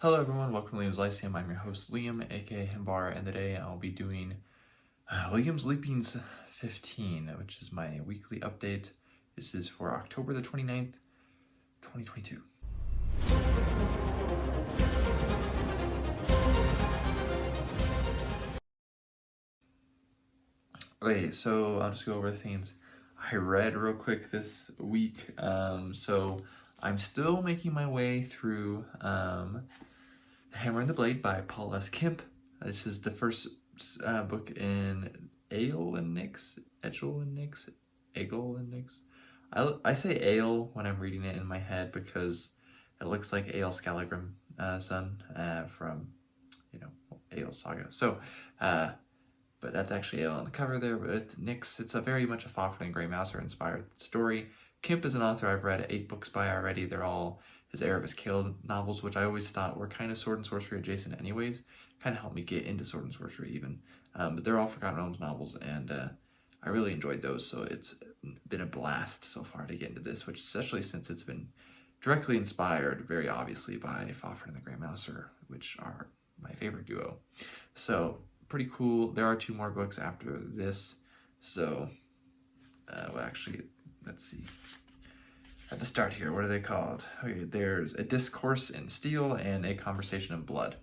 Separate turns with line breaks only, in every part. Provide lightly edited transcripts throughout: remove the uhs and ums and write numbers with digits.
Hello everyone, welcome to Liam's Lyceum. I'm your host Liam, aka Himbar, and today I'll be doing Liam's Leapings 15, which is my weekly update. This is for October the 29th, 2022. Okay, so I'll just go over the things I read real quick this week. So I'm still making my way through The Hammer and the Blade by Paul S. Kemp. This is the first book in Egel and Nix. I say Ale when I'm reading it in my head because it looks like Ale Skallagrim son from, Ale's Saga. So, but that's actually Ale on the cover there. With Nix, it's a very much a Fafhrd and Grey Mouser inspired story. Kemp is an author I've read 8 books by already. They're all his Erebus Kale novels, which I always thought were kind of sword and sorcery adjacent anyways. Kind of helped me get into sword and sorcery even. But they're all Forgotten Realms novels, and I really enjoyed those, so it's been a blast so far to get into this, which especially since it's been directly inspired, very obviously, by Fafhrd and the Grey Mouser, which are my favorite duo. So, pretty cool. There are 2 more books after this, so, well, actually, let's see. At the start here, what are they called? Okay, there's A Discourse in Steel and A Conversation in Blood.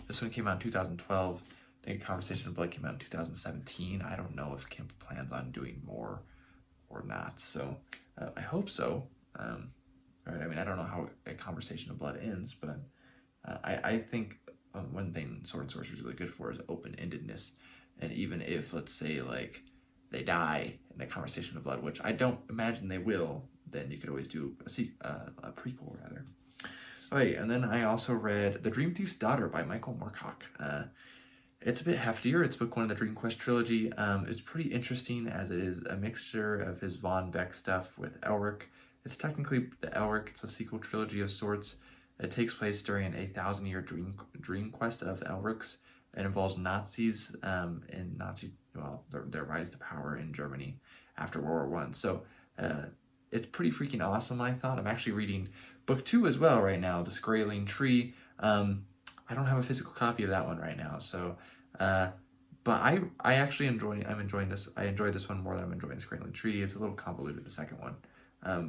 This one came out in 2012. A Conversation in Blood came out in 2017. I don't know if Kemp plans on doing more or not, so I hope so. Right? I mean, I don't know how A Conversation in Blood ends, but I think one thing Sword and Sorcery is really good for is open-endedness. And even if, let's say, like, they die in A Conversation of Blood, which I don't imagine they will, then you could always do a prequel, rather. Okay, and then I also read The Dream Thief's Daughter by Michael Moorcock. It's a bit heftier. It's book 1 of the Dream Quest trilogy. It's pretty interesting as it is a mixture of his Von Beck stuff with Elric. It's technically the Elric. It's a sequel trilogy of sorts. It takes place during a 1,000-year dream quest of Elric's. It involves Nazis and their rise to power in Germany after World War I. So it's pretty freaking awesome, I thought. I'm actually reading book 2 as well right now, The Skraeling Tree. I don't have a physical copy of that one right now, so but I'm enjoying this. I enjoyed this one more than I'm enjoying The Skraeling Tree. It's a little convoluted, the second one,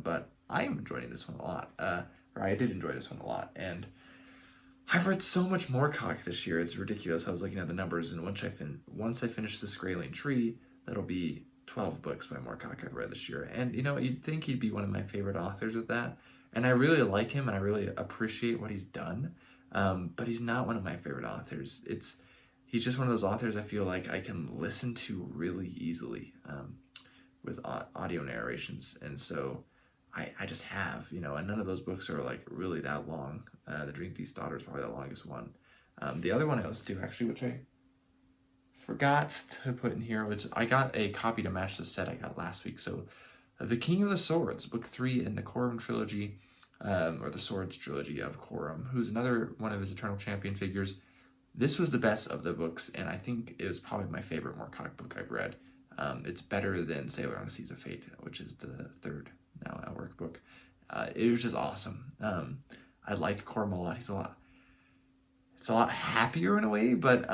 but I am enjoying this one a lot. Or I did enjoy this one a lot, and I've read so much Moorcock this year. It's ridiculous. I was looking at the numbers, and once I finish The Skraeling Tree, that'll be 12 books by Moorcock I've read this year. And you'd think he'd be one of my favorite authors of that. And I really like him, and I really appreciate what he's done. But he's not one of my favorite authors. He's just one of those authors I feel like I can listen to really easily with audio narrations. And so I just have, and none of those books are like really that long. The Dream Thief's Daughter is probably the longest one. The other one I was due actually, which I forgot to put in here, which I got a copy to match the set I got last week. So The King of the Swords, book 3 in the Corum trilogy, or the Swords trilogy of Corum, who's another one of his Eternal Champion figures. This was the best of the books, and I think it was probably my favorite Moorcock book I've read. It's better than Sailor on the Seas of Fate, which is the third now Elric book. It was just awesome. I liked Corum a lot. It's a lot happier in a way, but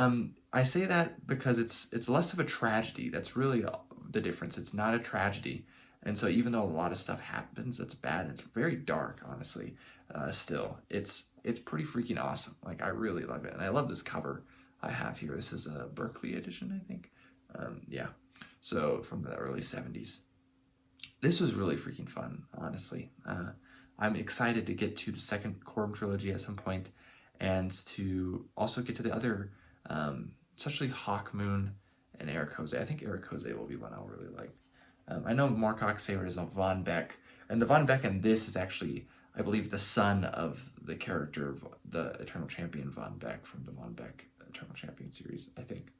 I say that because it's less of a tragedy. That's really the difference. It's not a tragedy. And so even though a lot of stuff happens that's bad, it's very dark, honestly, still. It's pretty freaking awesome. Like, I really love it. And I love this cover I have here. This is a Berkeley edition, I think. Yeah. So from the early 70s. This was really freaking fun, honestly. I'm excited to get to the second Corum trilogy at some point, and to also get to the other, especially Hawkmoon and Ericose. I think Ericose will be one I'll really like. I know Moorcock's favorite is a Von Beck, and the Von Beck in this is actually, I believe, the son of the character of the Eternal Champion Von Beck from the Von Beck Eternal Champion series, I think.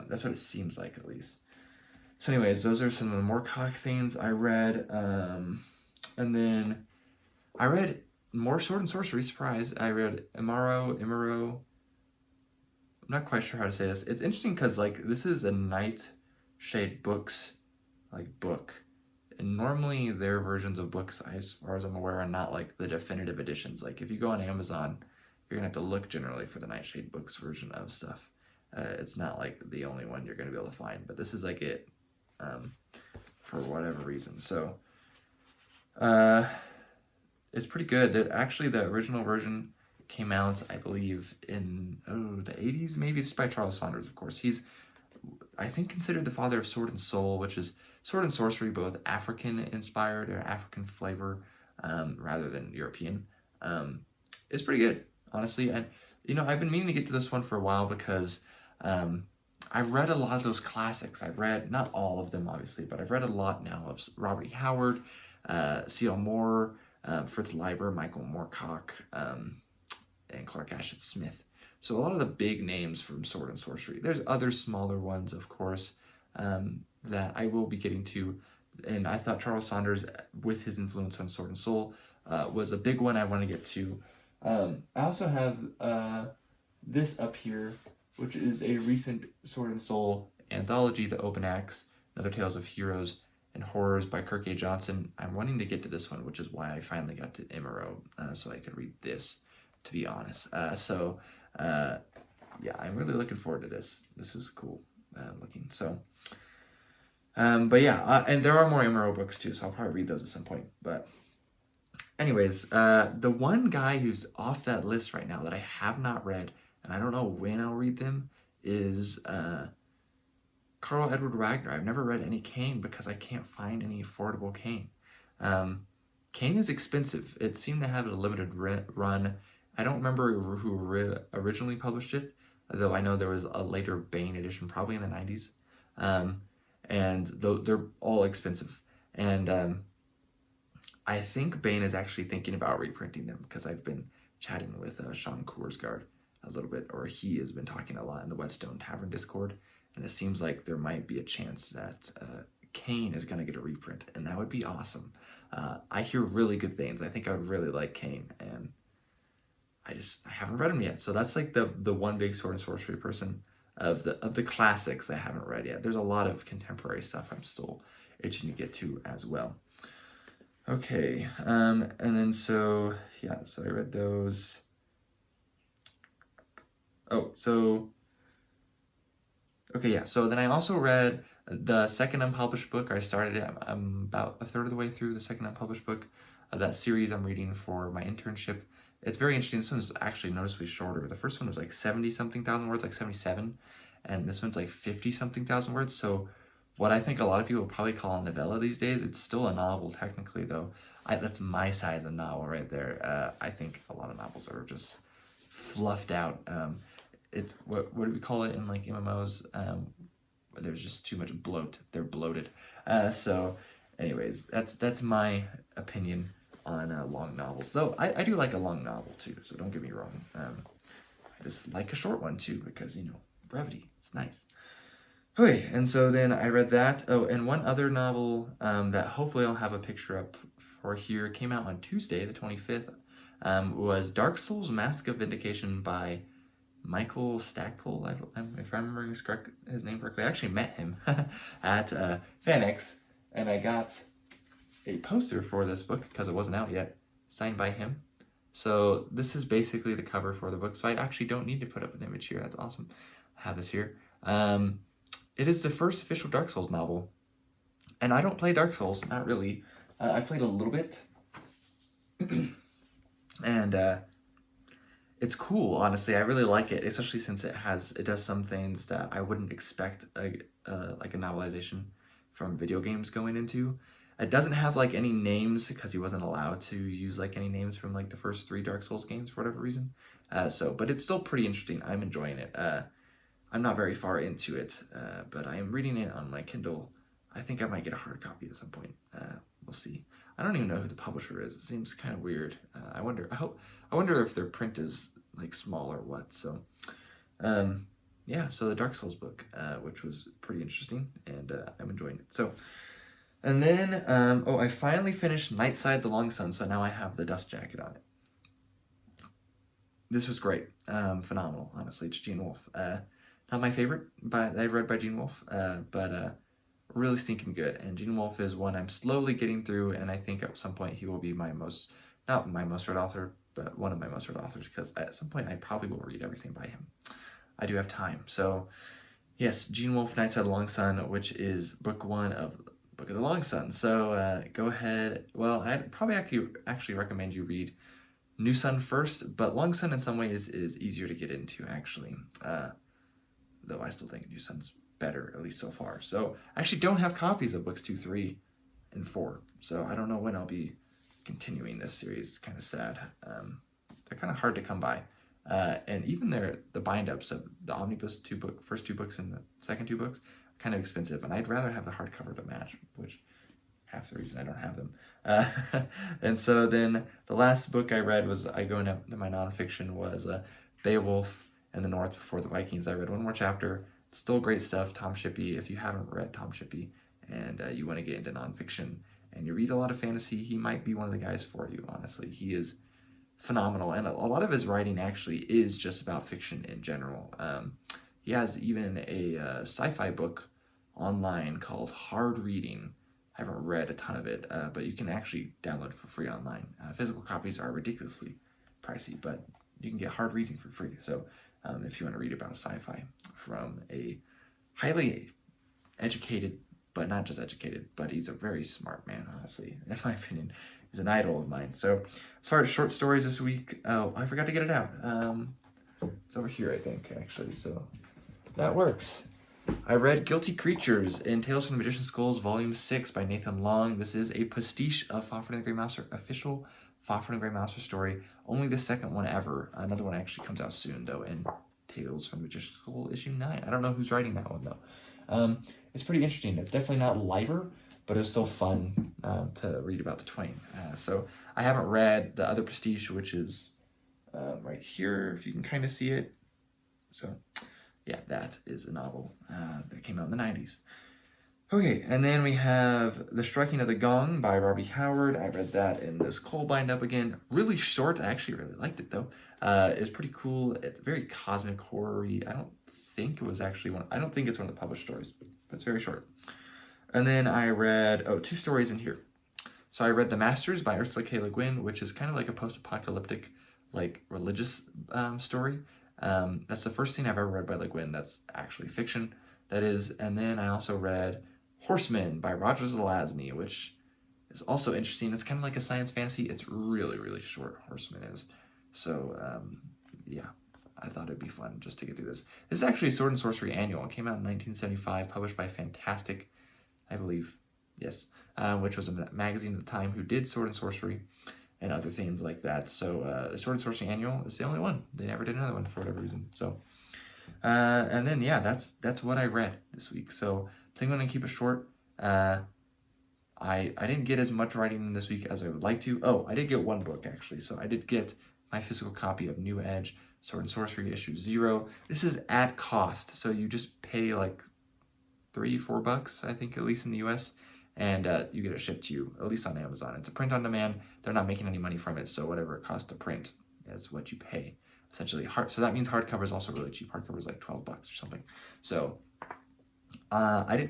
That's what it seems like, at least. So anyways, those are some of the Moorcock things I read. And then I read more Sword and Sorcery, surprise. I read Imaro. I'm not quite sure how to say this. It's interesting because, like, this is a Nightshade Books, like, book. And normally their versions of books, as far as I'm aware, are not, like, the definitive editions. Like, if you go on Amazon, you're gonna have to look generally for the Nightshade Books version of stuff. It's not like the only one you're gonna be able to find, but this is like it, for whatever reason. So it's pretty good. Actually, the original version came out, I believe, in the 80s, maybe. It's by Charles Saunders, of course. He's, I think, considered the father of Sword and Soul, which is sword and sorcery, both African-inspired or African flavor, rather than European. It's pretty good, honestly. And, you know, I've been meaning to get to this one for a while because I've read a lot of those classics. I've read, not all of them, obviously, but I've read a lot now of Robert E. Howard, C.L. Moore, Fritz Leiber, Michael Moorcock, and Clark Ashton Smith. So a lot of the big names from Sword and Sorcery. There's other smaller ones, of course, that I will be getting to. And I thought Charles Saunders, with his influence on Sword and Soul, was a big one I want to get to. I also have this up here, which is a recent Sword and Soul anthology, The Open Axe, Other Tales of Heroes and Horrors by Kirk A. Johnson. I'm wanting to get to this one, which is why I finally got to Imaro, so I could read this, to be honest. Yeah, I'm really looking forward to this. This is cool looking. So, but yeah, and there are more Imaro books too, so I'll probably read those at some point. But anyways, the one guy who's off that list right now that I have not read, and I don't know when I'll read them, is Carl Edward Wagner. I've never read any Kane because I can't find any affordable Kane. Kane is expensive. It seemed to have a limited run. I don't remember who originally published it, though I know there was a later Bane edition, probably in the 90s. And they're all expensive. And I think Bane is actually thinking about reprinting them because I've been chatting with Sean Korsgaard a little bit, or he has been talking a lot in the Whetstone Tavern Discord, and it seems like there might be a chance that Kane is going to get a reprint, and that would be awesome. I hear really good things. I think I would really like Kane, and I haven't read him yet. So that's like the one big Sword and Sorcery person of the classics I haven't read yet. There's a lot of contemporary stuff I'm still itching to get to as well. Okay, and then so I read those. So then I also read the second unpublished book. I started it. I'm about a third of the way through the second unpublished book of that series I'm reading for my internship. It's very interesting. This one's actually noticeably shorter. The first one was like 70-something thousand words, like 77, and this one's like 50-something thousand words. So what I think a lot of people probably call a novella these days, it's still a novel technically, though. That's my size of novel right there. I think a lot of novels are just fluffed out. It's what do we call it in like MMOs? Where there's just too much bloat. They're bloated. So anyways, that's my opinion on long novels. Though I do like a long novel too, so don't get me wrong. I just like a short one too because, you know, brevity. It's nice. Okay, and so then I read that. Oh, and one other novel that hopefully I'll have a picture up for here came out on Tuesday, the 25th, was Dark Souls Mask of Vindication by Michael Stackpole, if I'm remembering his name correctly. I actually met him at FanX, and I got a poster for this book because it wasn't out yet, signed by him. So this is basically the cover for the book, so I actually don't need to put up an image here. That's awesome. I have this here. It is the first official Dark Souls novel, and I don't play Dark Souls, not really. I've played a little bit, and it's cool, honestly. I really like it, especially since it does some things that I wouldn't expect like a novelization from video games going into. It doesn't have like any names because he wasn't allowed to use like any names from like the first 3 Dark Souls games for whatever reason. But it's still pretty interesting. I'm enjoying it. I'm not very far into it, but I am reading it on my Kindle. I think I might get a hard copy at some point. We'll see. I don't even know who the publisher is. It seems kind of weird. I wonder if their print is like small or what. So, yeah. So the Dark Souls book, which was pretty interesting, and I'm enjoying it. So, and then I finally finished Nightside: The Long Sun. So now I have the dust jacket on it. This was great. Phenomenal. Honestly, it's Gene Wolfe. Not my favorite, but I've read by Gene Wolfe, but really stinking good. And Gene Wolfe is one I'm slowly getting through, and I think at some point he will be not my most read author, but one of my most read authors, because at some point I probably will read everything by him. I do have time. So yes, Gene Wolfe, Night Side of the Long Sun, which is book 1 of Book of the Long Sun. So go ahead. Well, I'd probably actually recommend you read New Sun first, but Long Sun in some ways is easier to get into, actually. Though I still think New Sun's better, at least so far. So I actually don't have copies of books 2, 3, and 4. So I don't know when I'll be continuing this series. It's kind of sad. They're kind of hard to come by. And even the bind-ups of the omnibus first 2 books and the second 2 books, are kind of expensive. And I'd rather have the hardcover to match, which half the reason I don't have them. And so then the last book I read was, I go into my nonfiction, was Beowulf and the North Before the Vikings. I read 1 more chapter. Still great stuff. Tom Shippey. If you haven't read Tom Shippey and you want to get into nonfiction and you read a lot of fantasy, he might be one of the guys for you, honestly. He is phenomenal, and a lot of his writing actually is just about fiction in general. He has even a sci-fi book online called Hard Reading. I haven't read a ton of it, but you can actually download it for free online. Physical copies are ridiculously pricey, but you can get Hard Reading for free. So if you want to read about sci-fi from a highly educated, but not just educated, but he's a very smart man, honestly, in my opinion. He's an idol of mine. So as far as short stories this week, oh, I forgot to get it out. It's over here, I think, actually, so that works. I read Guilty Creatures in Tales from the Magician's Schools, Volume 6 by Nathan Long. This is a pastiche of Fafhrd and the Grey Mouser, official Fafhrd and the Grey Mouser story. Only the second one ever. Another one actually comes out soon, though, in Tales from the Magician's School, issue 9. I don't know who's writing that one, though. It's pretty interesting. It's definitely not lighter, but it was still fun to read about the twain. So I haven't read the other pastiche, which is right here, if you can kind of see it. So yeah, that is a novel that came out in the 90s. Okay, and then we have The Striking of the Gong by Robbie Howard. I read that in this Cole bind-up again. Really short. I actually really liked it, though. It's pretty cool. It's very cosmic horror-y. I don't think it's one of the published stories, but it's very short. And then I read, 2 stories in here. So I read The Masters by Ursula K. Le Guin, which is kind of like a post-apocalyptic, like, religious story. That's the first thing I've ever read by Le Guin that's actually fiction, that is. And then I also read Horsemen by Roger Zelazny, which is also interesting. It's kind of like a science fantasy. It's really, really short, Horsemen is. So, yeah, I thought it'd be fun just to get through this. This is actually a Sword and Sorcery annual. It came out in 1975, published by Fantastic, I believe, yes, which was a magazine at the time who did Sword and Sorcery and other things like that. So the Sword and Sorcery annual is the only one. They never did another one for whatever reason. So, and then, yeah, that's what I read this week. So I think I'm going to keep it short. I didn't get as much writing in this week as I would like to. Oh, I did get 1 book, actually. So I did get my physical copy of New Edge, Sword and Sorcery, issue 0. This is at cost, so you just pay like $3-4, I think, at least in the US, and you get it shipped to you, at least on Amazon. It's a print on demand. They're not making any money from it, so whatever it costs to print is what you pay, essentially. So that means hardcover is also really cheap. Hardcover is like $12 or something. So I've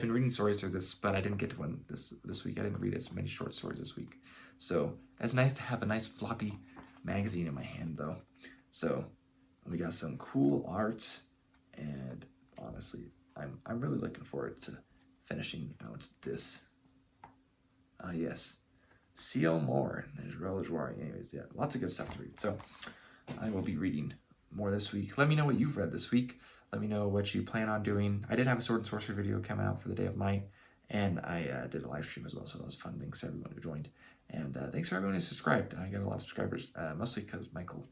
been reading stories through this, but I didn't get to one this week. I didn't read as many short stories this week. So it's nice to have a nice floppy magazine in my hand, though. So we got some cool art, and honestly, I'm really looking forward to finishing out this. Yes, C.L. Moore and his Religiouari. Anyways, yeah, lots of good stuff to read. So I will be reading more this week. Let me know what you've read this week. Let me know what you plan on doing. I did have a Sword and Sorcery video come out for the Day of Might, and I did a live stream as well, so that was fun. Thanks to everyone who joined. And thanks for everyone who subscribed. I got a lot of subscribers, mostly because Michael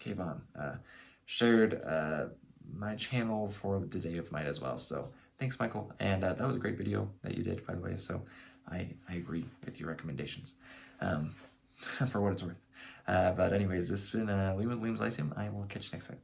Kayvon shared my channel for the Day of Might as well. So thanks, Michael. And that was a great video that you did, by the way. So I agree with your recommendations for what it's worth. But anyways, this has been Liam with Liam's Lyceum. I will catch you next time.